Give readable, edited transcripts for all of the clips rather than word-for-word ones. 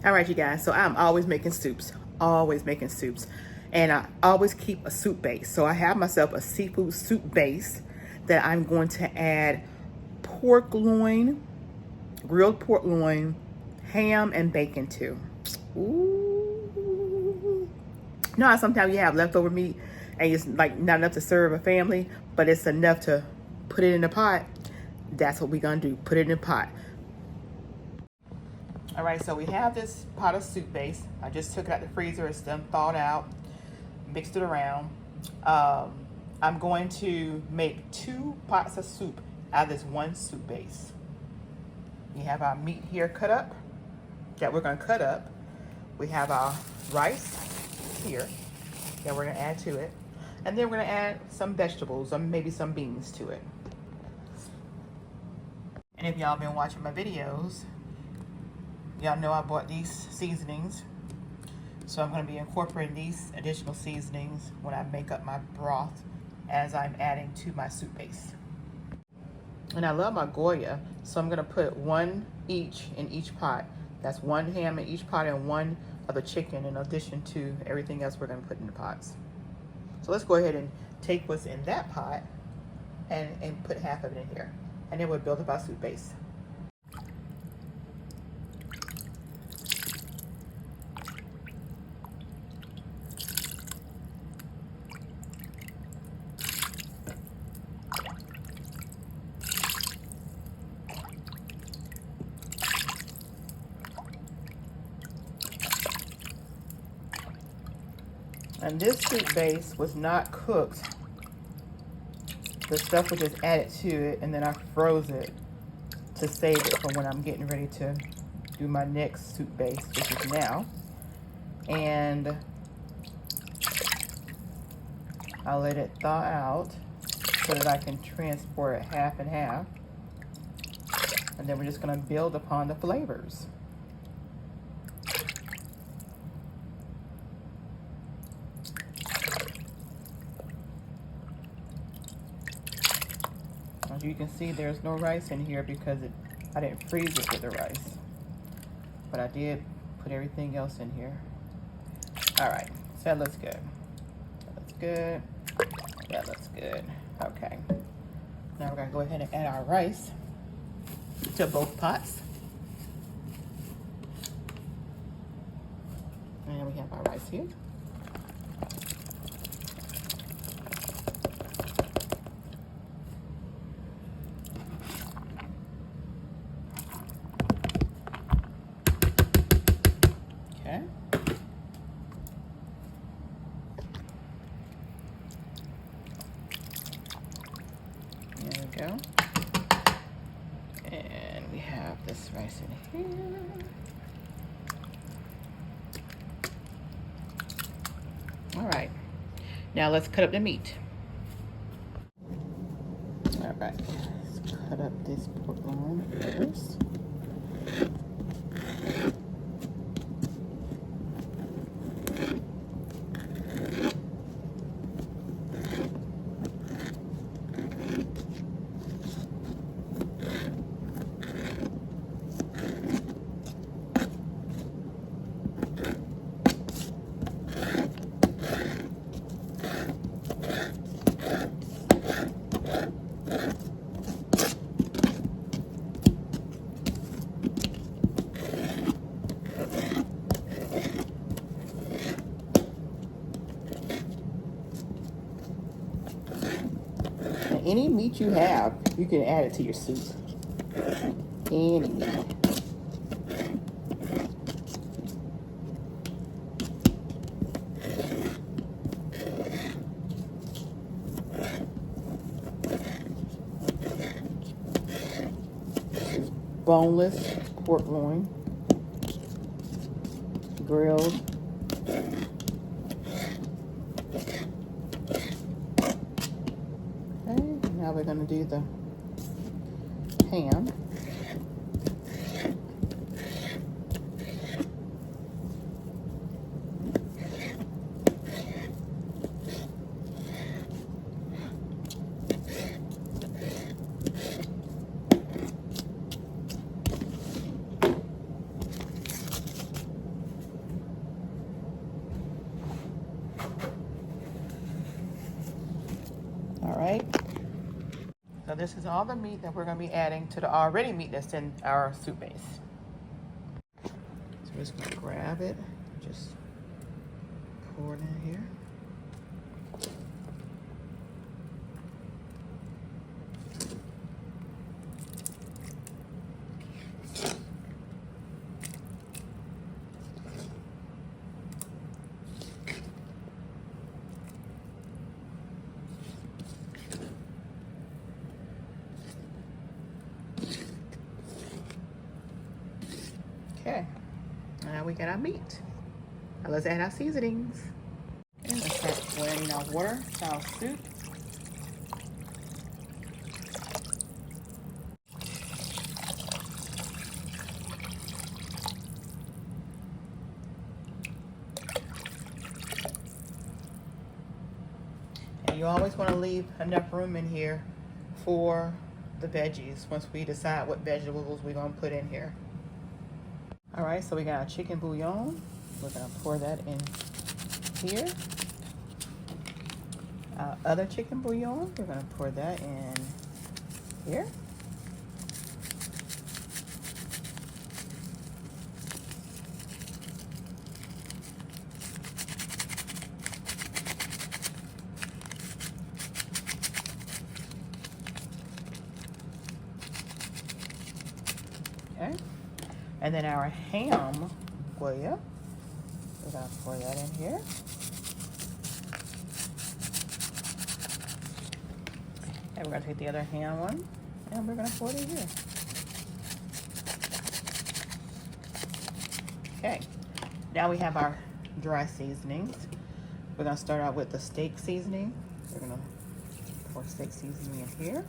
All right, you guys, so I'm always making soups, and I always keep a soup base. So I have myself a seafood soup base that I'm going to add pork loin, grilled pork loin, ham, and bacon to. Ooh. You know how sometimes you have leftover meat and it's like not enough to serve a family, but it's enough to put it in the pot? That's what we're gonna do, put it in the pot. All right, so we have this pot of soup base. I just took it out the freezer. It's done thawed out, mixed it around. I'm going to make 2 pots of soup out of this one soup base. We have our meat here cut up, that we're gonna cut up. We have our rice here that we're gonna add to it. And then we're gonna add some vegetables or maybe some beans to it. And if y'all been watching my videos, y'all know I bought these seasonings. So I'm going to be incorporating these additional seasonings when I make up my broth as I'm adding to my soup base. And I love my Goya, so I'm going to put 1 each in each pot. That's 1 ham in each pot and 1 of the chicken in addition to everything else we're going to put in the pots. So let's go ahead and take what's in that pot and put half of it in here. And then we'll build up our soup base. And this soup base was not cooked. The stuff was just added to it, and then I froze it to save it for when I'm getting ready to do my next soup base, which is now. And I'll let it thaw out so that I can transport it half and half. And then we're just gonna build upon the flavors. As you can see, there's no rice in here because I didn't freeze it with the rice. But I did put everything else in here. All right, so that looks good. That looks good. That looks good. Okay. Now we're gonna go ahead and add our rice to both pots. And we have our rice here. Okay. There we go. And we have this rice in here. All right. Now let's cut up the meat. All right. Let's cut up this pork loin first. Any meat you have, you can add it to your soup. Any meat. This is boneless pork loin, grilled. Now we're going to do the ham. right. So this is all the meat that we're going to be adding to the already meat that's in our soup base. So we're just going to grab it, just pour it in here. Okay, now we got our meat. Now let's add our seasonings. And let's start boiling our water to our soup. And you always want to leave enough room in here for the veggies once we decide what vegetables we're going to put in here. All right, so we got our chicken bouillon. We're gonna pour that in here. Our other chicken bouillon, we're gonna pour that in here. Okay. And then our ham bouillon, we're gonna pour that in here. And we're gonna take the other ham one and we're gonna pour it in here. Okay, now we have our dry seasonings. We're gonna start out with the steak seasoning. We're gonna pour steak seasoning in here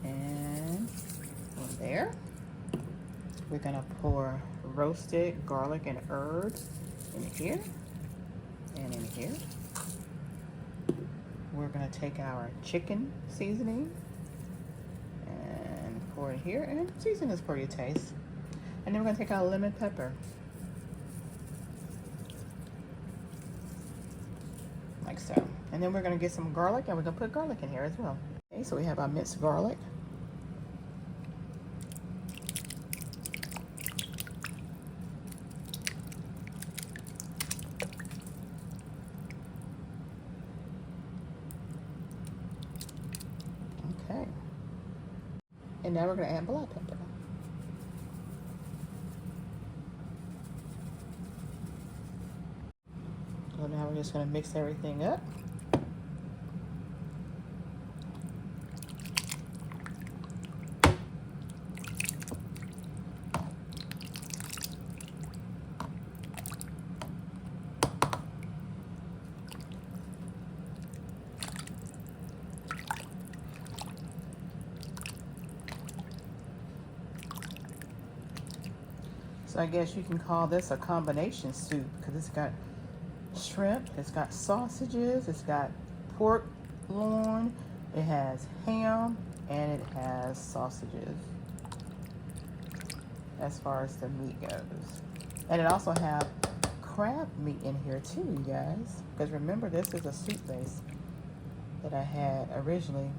and one there. We're gonna pour roasted garlic and herbs in here and in here. We're gonna take our chicken seasoning and pour it here, and season this for your taste. And then we're gonna take our lemon pepper, like so. And then we're gonna get some garlic, and we're gonna put garlic in here as well. Okay, so we have our minced garlic. Okay. And now we're gonna add black pepper. So now we're just gonna mix everything up. So I guess you can call this a combination soup because it's got shrimp, it's got sausages, it's got pork loin, it has ham, and it has sausages as far as the meat goes. And it also have crab meat in here too, you guys, because remember this is a soup base that I had originally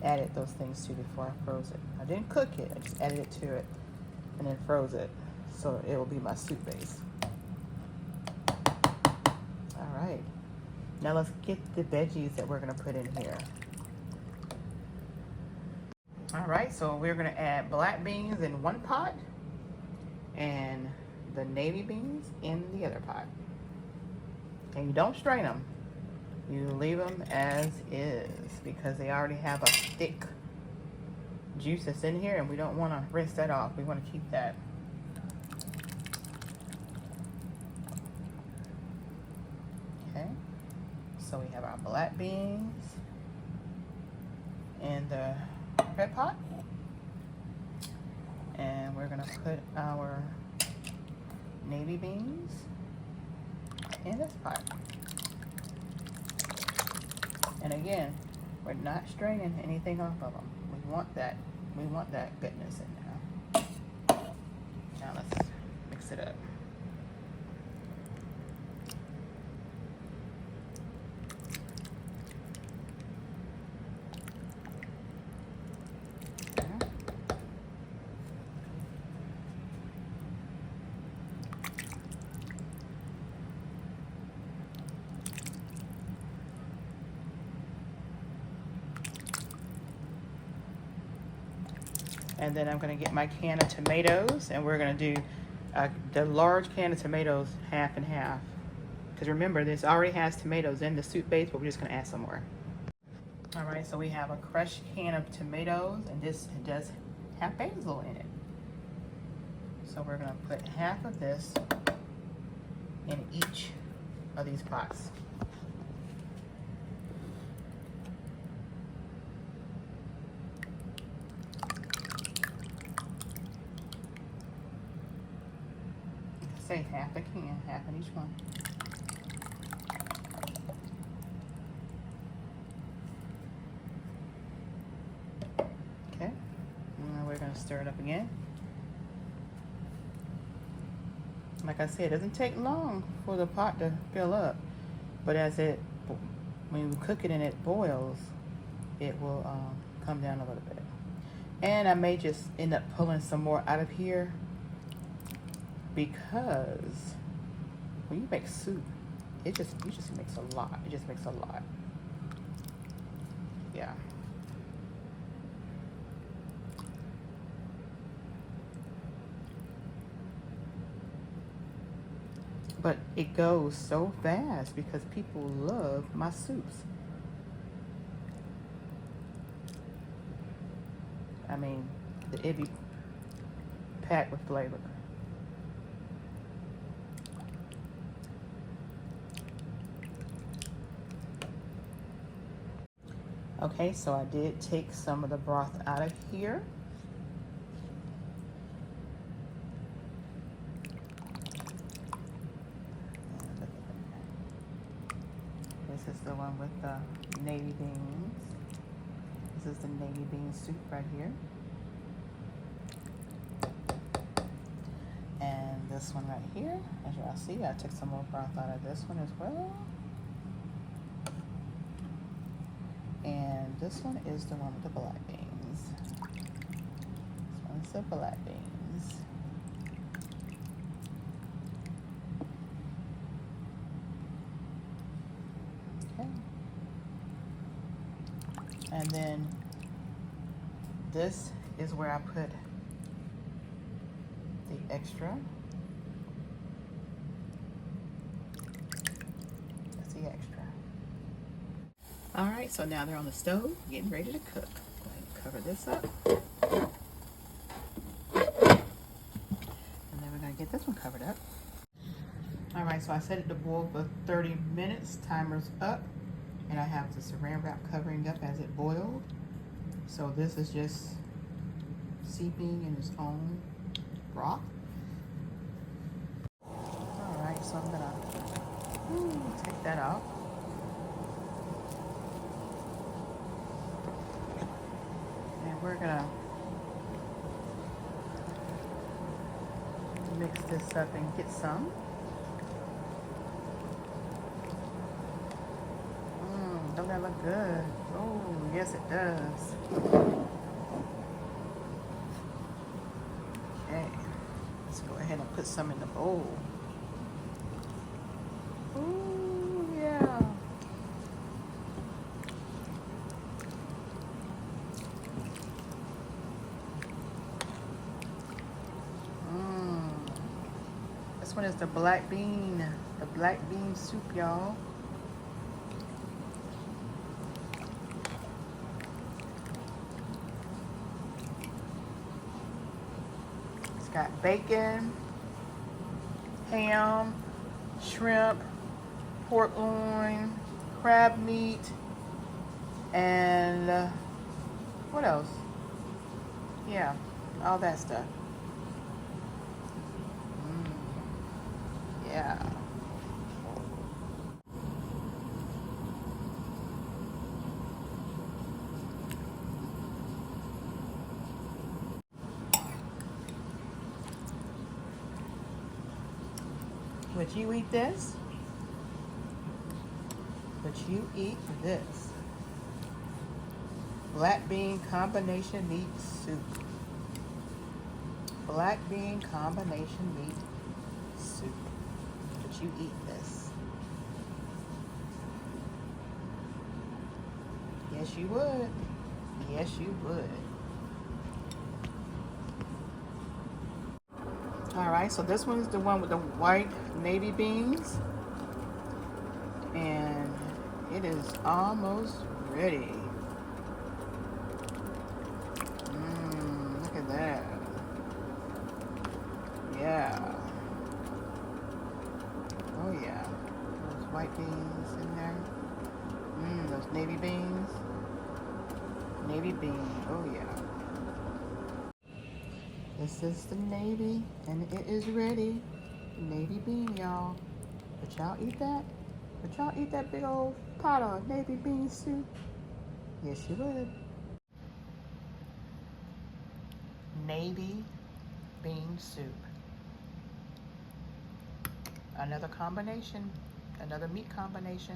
added those things to before I froze it. I didn't cook it, I just added it to it and then froze it, so it will be my soup base. All right, now let's get the veggies that we're gonna put in here. All right, so we're gonna add black beans in one pot and the navy beans in the other pot. And you don't strain them, you leave them as is because they already have a thick juice that's in here and we don't want to rinse that off. We want to keep that. Okay, so we have our black beans in the red pot, and we're gonna put our navy beans in this pot. And again, we're not straining anything off of them. We want that goodness in there. Now let's mix it up. And then I'm gonna get my can of tomatoes, and we're gonna do the large can of tomatoes half and half. Because remember, this already has tomatoes in the soup base, but we're just gonna add some more. All right, so we have a crushed can of tomatoes, and this does have basil in it. So we're gonna put half of this in each of these pots. Say half a can, half in each one. Okay, and we're gonna stir it up again. Like I said, it doesn't take long for the pot to fill up, but when you cook it and it boils, it will come down a little bit. And I may just end up pulling some more out of here, because when you make soup, it just makes a lot. It just makes a lot. Yeah. But it goes so fast because people love my soups. I mean, it be packed with flavor. Okay, so I did take some of the broth out of here. This is the one with the navy beans. This is the navy bean soup right here. And this one right here, as y'all see, I took some more broth out of this one as well. And this one is the one with the black beans. This one's the black beans. Okay. And then this is where I put the extra. That's the extra. All right, so now they're on the stove, getting ready to cook. Go ahead and cover this up. And then we're gonna get this one covered up. All right, so I set it to boil for 30 minutes. Timer's up. And I have the saran wrap covering up as it boiled. So this is just seeping in its own broth. All right, so I'm gonna take that out. And we're gonna mix this up and get some. Don't that look good? Oh, yes it does. Okay, let's go ahead and put some in the bowl. Ooh, yeah. This one is the black bean soup, y'all. Got bacon, ham, shrimp, pork loin, crab meat, and what else? Yeah, all that stuff. Yeah. Would you eat this? Would you eat this? Black bean combination meat soup. Black bean combination meat soup. Would you eat this? Yes, you would. Yes, you would. All right, so this one is the one with the white navy beans, and it is almost ready. Look at that. Yeah. Oh yeah. Those white beans in there. Those navy beans. Navy bean. Oh yeah. This is the navy, and it is ready. Navy bean, y'all. But y'all eat that? But y'all eat that big old pot of navy bean soup? Yes, you would. Navy bean soup. Another combination, another meat combination.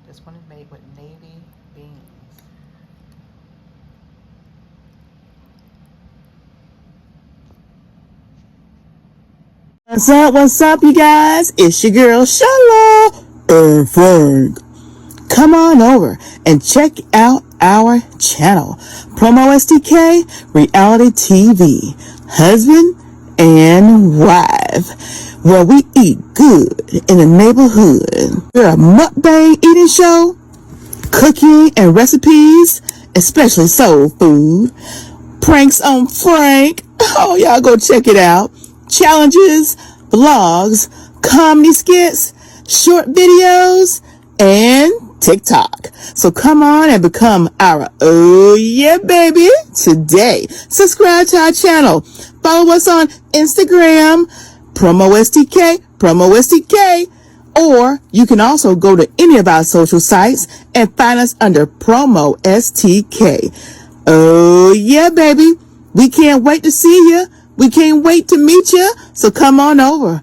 This one is made with navy beans. What's up, you guys? It's your girl, Sheila and Frank. Come on over and check out our channel, Promo STK Reality TV, Husband and Wife, where we eat good in the neighborhood. We're a mukbang eating show, cooking and recipes, especially soul food, pranks on Frank. Oh, y'all go check it out. Challenges, vlogs, comedy skits, short videos, and TikTok. So come on and become our oh yeah baby today. Subscribe to our channel. Follow us on Instagram, Promo STK, or you can also go to any of our social sites and find us under Promo STK. Oh yeah baby. We can't wait to see you. We can't wait to meet you. So come on over